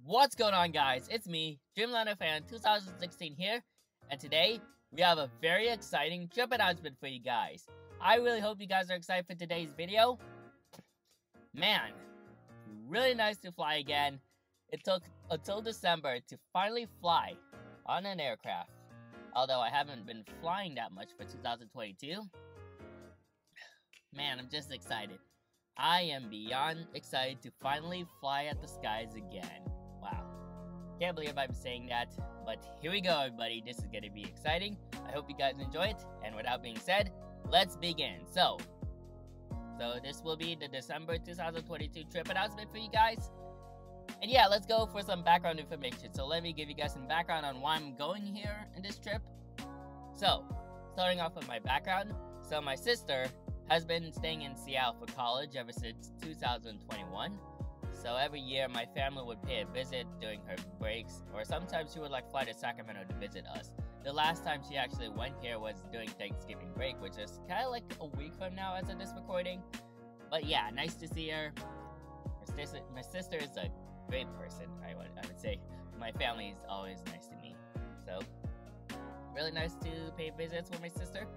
What's going on, guys? It's me, Dreamliner Fan 2016 here, and today we have a very exciting trip announcement for you guys. I really hope you guys are excited for today's video. Man, really nice to fly again. It took until December to finally fly on an aircraft, although I haven't been flying that much for 2022. Man, I'm just excited. I am beyond excited to finally fly at the skies again. Wow. Can't believe I'm saying that, but here we go, everybody. This is going to be exciting. I hope you guys enjoy it, and without being said, let's begin. So this will be the December 2022 trip announcement for you guys. And yeah, let's go for some background information. So let me give you guys some background on why I'm going here in this trip. So, starting off with my background. So my sister has been staying in Seattle for college ever since 2021. So every year my family would pay a visit during her breaks, or sometimes she would fly to Sacramento to visit us. The last time she actually went here was during Thanksgiving break, which is kind of like a week from now as of this recording. But yeah, nice to see her. My sister is a great person, I would say. My family is always nice to me. So, really nice to pay visits with my sister.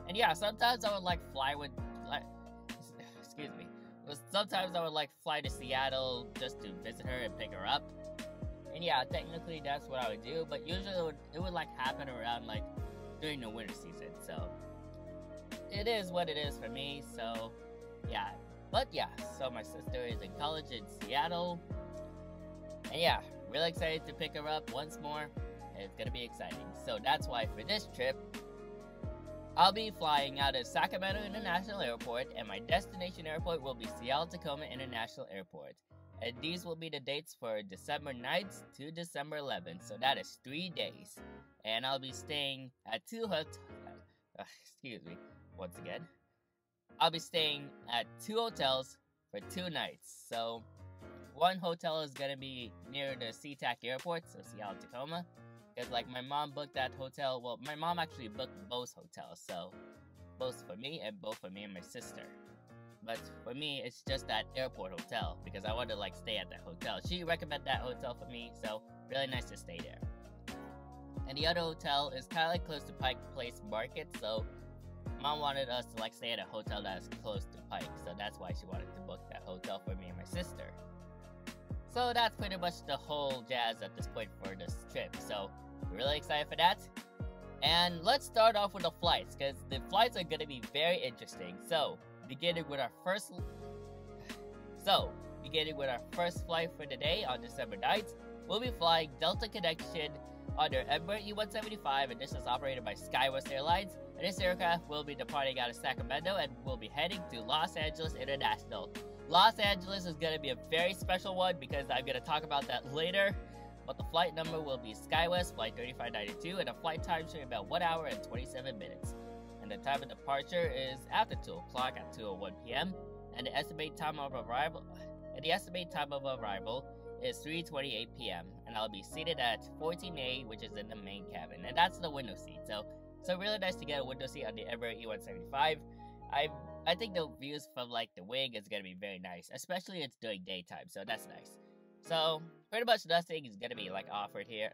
And yeah, sometimes I would fly with, excuse me. Sometimes I would fly to Seattle just to visit her and pick her up. And yeah, technically that's what I would do, but usually it would happen around during the winter season. So it is what it is for me. So yeah, but yeah, so my sister is in college in Seattle. And yeah, really excited to pick her up once more. It's gonna be exciting. So that's why for this trip, I'll be flying out of Sacramento International Airport, and my destination airport will be Seattle-Tacoma International Airport. And these will be the dates for December 9th to December 11th, so that is 3 days. And I'll be staying at excuse me, once again. I'll be staying at 2 hotels for 2 nights. So, one hotel is gonna be near the SeaTac Airport, so Seattle-Tacoma. Because my mom booked that hotel. Well, my mom actually booked both hotels, so both for me and my sister. But for me, it's just that airport hotel because I wanted to stay at that hotel. She recommended that hotel for me, so really nice to stay there. And the other hotel is kind of close to Pike Place Market, so mom wanted us to stay at a hotel that is close to Pike, so that's why she wanted to book that hotel for me and my sister. So that's pretty much the whole jazz at this point for this trip. So we're really excited for that. And let's start off with the flights, because the flights are going to be very interesting. So beginning with our first flight for today on December 9th, we'll be flying Delta Connection under Embraer E175, and this is operated by SkyWest Airlines. And this aircraft will be departing out of Sacramento and will be heading to Los Angeles International. Los Angeles is going to be a very special one because I'm going to talk about that later. But the flight number will be SkyWest Flight 3592, and the flight time should be about 1 hour and 27 minutes. And the time of departure is after 2 o'clock at 2:01 p.m. And the estimated time of arrival is 3:28 p.m. And I'll be seated at 14A, which is in the main cabin, and that's the window seat. So really nice to get a window seat on the Embraer E175. I think the views from the wing is gonna be very nice, especially it's during daytime, so that's nice. So pretty much nothing is gonna be offered here.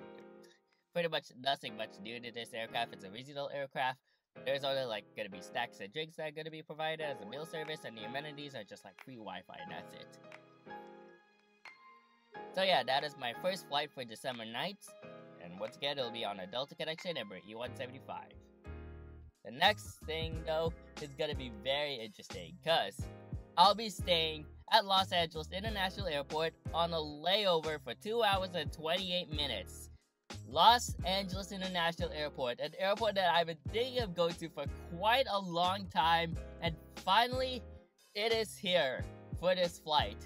Pretty much nothing much new to this aircraft. It's a regional aircraft. There's only gonna be snacks and drinks that are gonna be provided as a meal service, and the amenities are just free Wi-Fi, and that's it. So yeah, that is my first flight for December 9th, and once again it'll be on a Delta Connection Embraer E175. The next thing, though, is going to be very interesting, because I'll be staying at Los Angeles International Airport on a layover for 2 hours and 28 minutes. Los Angeles International Airport, an airport that I've been thinking of going to for quite a long time, and finally, it is here for this flight.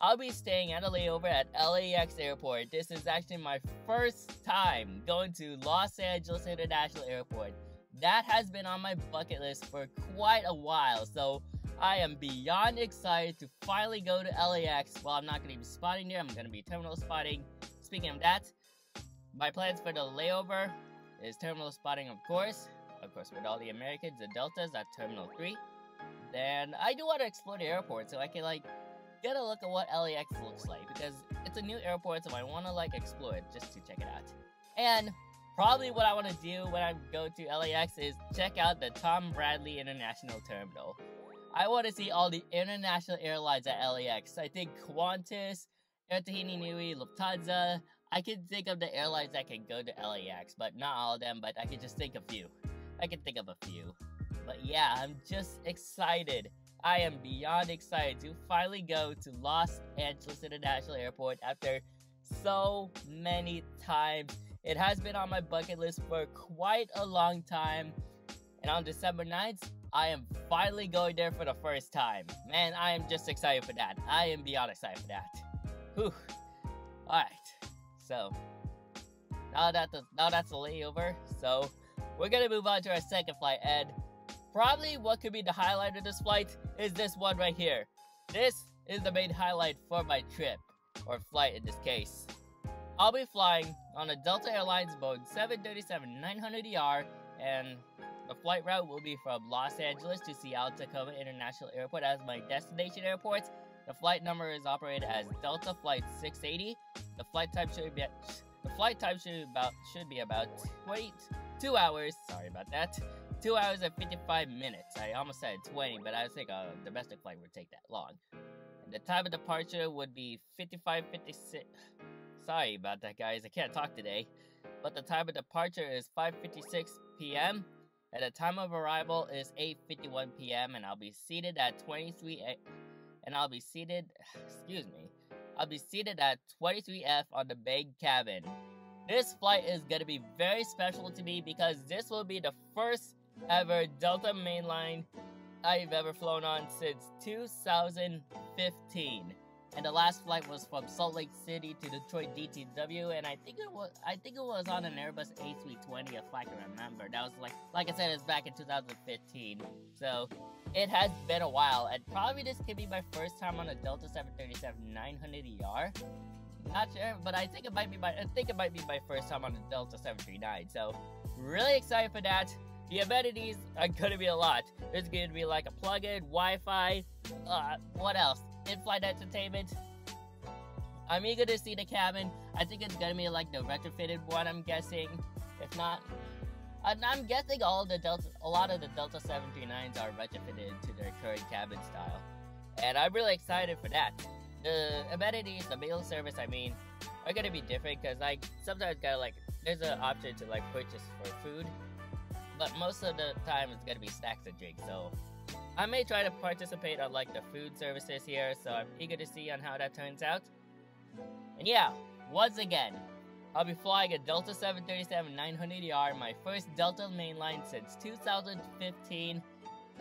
I'll be staying at a layover at LAX Airport. This is actually my first time going to Los Angeles International Airport. That has been on my bucket list for quite a while, so I am beyond excited to finally go to LAX. Well, I'm not going to be spotting there, I'm going to be terminal spotting. Speaking of that, my plans for the layover is terminal spotting, of course with all the Americans and Deltas at Terminal 3. Then I do want to explore the airport, so I can get a look at what LAX looks like, because it's a new airport, so I want to like explore it just to check it out. And probably what I want to do when I go to LAX is check out the Tom Bradley International Terminal. I want to see all the international airlines at LAX. I think Qantas, Air Tahiti Nui, Lufthansa. I can think of the airlines that can go to LAX, but not all of them, but I can just think of a few. I can think of a few. But yeah, I'm just excited. I am beyond excited to finally go to Los Angeles International Airport after so many times. It has been on my bucket list for quite a long time. And on December 9th, I am finally going there for the first time. Man, I am just excited for that. I am beyond excited for that. Whew. Alright. So, now that's the layover, so we're gonna move on to our second flight, and probably what could be the highlight of this flight is this one right here. This is the main highlight for my trip, or flight in this case. I'll be flying on a Delta Airlines Boeing 737-900ER, and the flight route will be from Los Angeles to Seattle-Tacoma International Airport as my destination airport. The flight number is operated as Delta Flight 680. The flight time should be about 22 hours. Sorry about that. 2 hours and 55 minutes. I almost said 20, but I think a domestic flight would take that long. And the time of departure would be 55:56. Sorry about that, guys. I can't talk today. But the time of departure is 5:56 p.m. and the time of arrival is 8:51 p.m. and I'll be seated at 23F on the main cabin. This flight is going to be very special to me because this will be the first ever Delta mainline I've ever flown on since 2015. And the last flight was from Salt Lake City to Detroit DTW, and I think it was on an Airbus A320 if I can remember. That was like I said, it's back in 2015. So it has been a while, and probably this could be my first time on a Delta 737-900ER. Not sure, but I think it might be my first time on a Delta 739. So really excited for that. The amenities are gonna be a lot. There's gonna be like a plug-in, Wi-Fi, what else? In-flight entertainment. I'm eager to see the cabin. I think it's gonna be like the retrofitted one, I'm guessing. If not, I'm guessing a lot of the Delta 739s are retrofitted to their current cabin style. And I'm really excited for that. The amenities, the meal service, are gonna be different because sometimes there's an option to purchase for food, but most of the time it's gonna be snacks and drinks. So I may try to participate on the food services here, so I'm eager to see on how that turns out. And yeah, once again, I'll be flying a Delta 737-900ER, my first Delta mainline since 2015.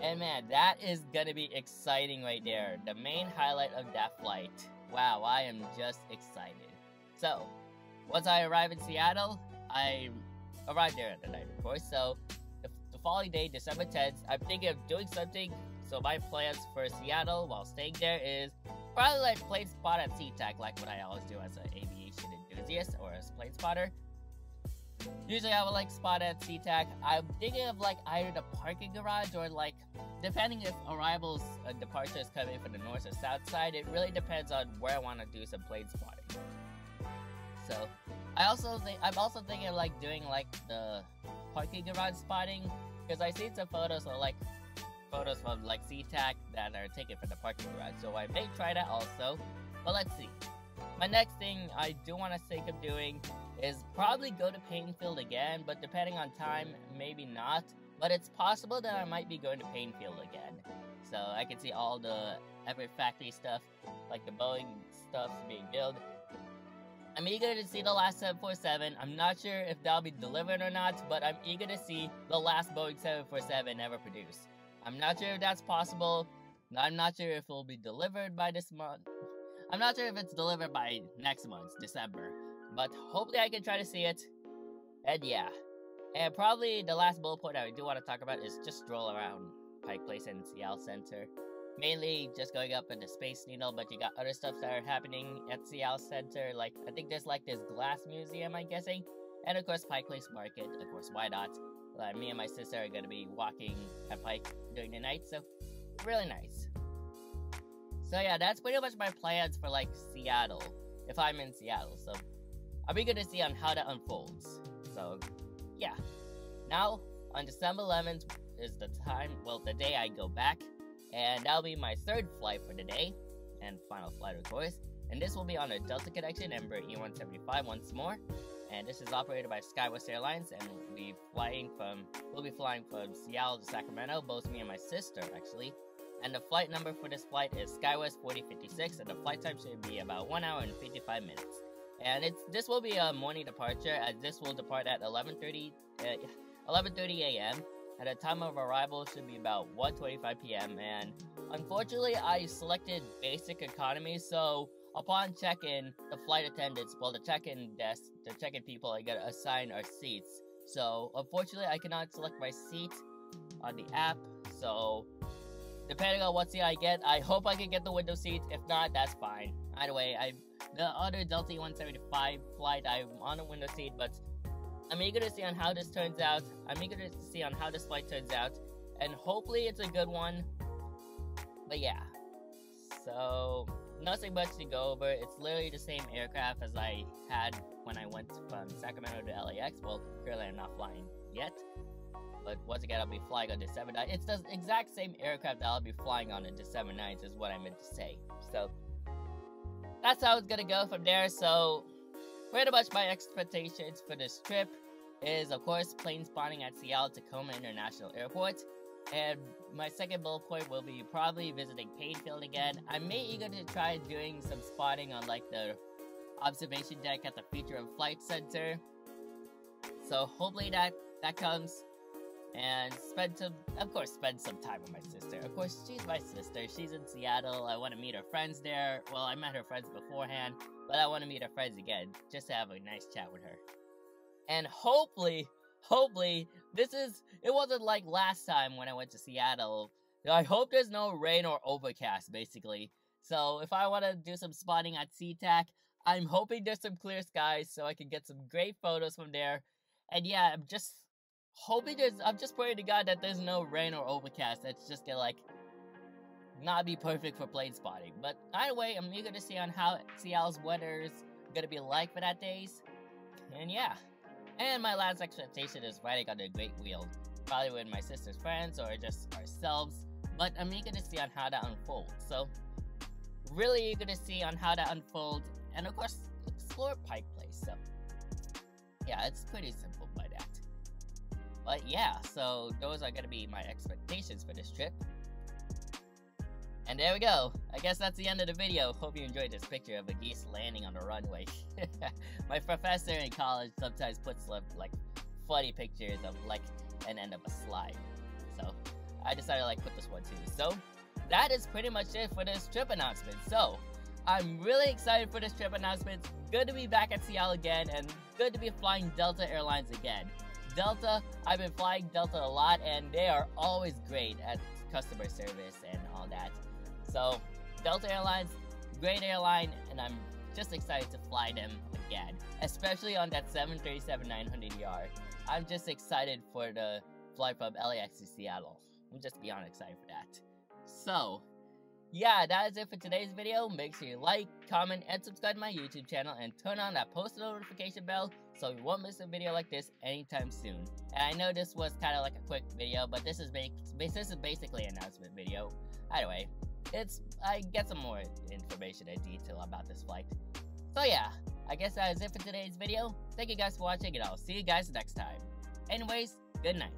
And man, that is gonna be exciting right there. The main highlight of that flight. Wow, I am just excited. So, once I arrive in Seattle, I arrived there at the night, of course. So, the following day, December 10th, I'm thinking of doing something. So my plans for Seattle while staying there is probably plane spot at SeaTac, like what I always do as an aviation enthusiast or as plane spotter. Usually I would spot at SeaTac. I'm thinking of either the parking garage or depending if arrivals and departures come in from the north or south side. It really depends on where I want to do some plane spotting. So I'm also thinking of doing the parking garage spotting, because I seen some photos of photos from SeaTac that are taken from the parking garage. So I may try that also. But let's see. My next thing I do want to think of doing is probably go to Painfield again, but depending on time, maybe not. But it's possible that I might be going to Painfield again. So I can see all the Everett factory stuff, like the Boeing stuff being built. I'm eager to see the last 747. I'm not sure if that'll be delivered or not, but I'm eager to see the last Boeing 747 ever produced. I'm not sure if that's possible. I'm not sure if it'll be delivered by this month. I'm not sure if it's delivered by next month, December. But hopefully I can try to see it. And yeah. And probably the last bullet point I do want to talk about is just stroll around Pike Place and Seattle Center. Mainly just going up in the Space Needle, but you got other stuff that are happening at Seattle Center. I think there's this glass museum, I'm guessing. And of course, Pike Place Market. Of course, why not? Me and my sister are going to be walking at Pike during the night, so really nice. So yeah, that's pretty much my plans for like Seattle, if I'm in Seattle. So I'll be good to see on how that unfolds. So yeah, now on December 11th is the time, well, the day I go back, and that'll be my third flight for the day, and final flight of course. And this will be on a Delta connection, Embraer E175 once more. And this is operated by SkyWest Airlines, and we'll be flying from Seattle to Sacramento, both me and my sister actually. And the flight number for this flight is SkyWest 4056, and the flight time should be about 1 hour and 55 minutes. And this will be a morning departure, as this will depart at 11:30 a.m. and the time of arrival should be about 1:25 p.m. And unfortunately, I selected basic economy, so upon check-in, the flight attendants, well, the check-in desk, the check-in people, I gotta assign our seats. So unfortunately, I cannot select my seat on the app. So depending on what seat I get, I hope I can get the window seat. If not, that's fine. Either way, the other Delta 175 flight, I'm on a window seat, but I'm eager to see on how this turns out. I'm eager to see on how this flight turns out, and hopefully it's a good one. But yeah, so nothing much to go over. It's literally the same aircraft as I had when I went from Sacramento to LAX. Well, currently I'm not flying yet, but once again, I'll be flying on December 9th. It's the exact same aircraft that I'll be flying on December 9th is what I meant to say. So that's how it's gonna go from there. So pretty much my expectations for this trip is, of course, plane spotting at Seattle Tacoma International Airport. And my second bullet point will be probably visiting Painfield again. I may eager to try doing some spotting on like the observation deck at the Future of Flight Center. So hopefully that comes. And spend some time with my sister. Of course, she's my sister. She's in Seattle. I want to meet her friends there. Well, I met her friends beforehand, but I want to meet her friends again, just to have a nice chat with her. And hopefully, it wasn't like last time when I went to Seattle. I hope there's no rain or overcast, basically. So if I want to do some spotting at SeaTac, I'm hoping there's some clear skies so I can get some great photos from there. And yeah, I'm just praying to God that there's no rain or overcast. That's just gonna like not be perfect for plane spotting. But either way, I'm eager to see on how Seattle's weather is gonna be like for that days. And yeah. And my last expectation is riding on a great wheel. Probably with my sister's friends or just ourselves. But I'm eager to see on how that unfolds. So really eager to see on how that unfolds. And of course, explore Pike Place. So yeah, it's pretty simple by that. But yeah, so those are going to be my expectations for this trip. And there we go. I guess that's the end of the video. Hope you enjoyed this picture of a geese landing on the runway. My professor in college sometimes puts like funny pictures of like an end of a slide. So I decided to like put this one too. So that is pretty much it for this trip announcement. So I'm really excited for this trip announcement. Good to be back at Seattle again, and good to be flying Delta Airlines again. Delta, I've been flying Delta a lot, and they are always great at customer service and all that. So, Delta Airlines, great airline, and I'm just excited to fly them again, especially on that 737-900ER. I'm just excited for the flight from LAX to Seattle. I'm just beyond excited for that. So, yeah, that is it for today's video. Make sure you like, comment, and subscribe to my YouTube channel, and turn on that post notification bell so you won't miss a video like this anytime soon. And I know this was kind of like a quick video, but this is basically an announcement video. Anyway, I get some more information and detail about this flight. So yeah, I guess that is it for today's video. Thank you guys for watching, and I'll see you guys next time. Anyways, good night.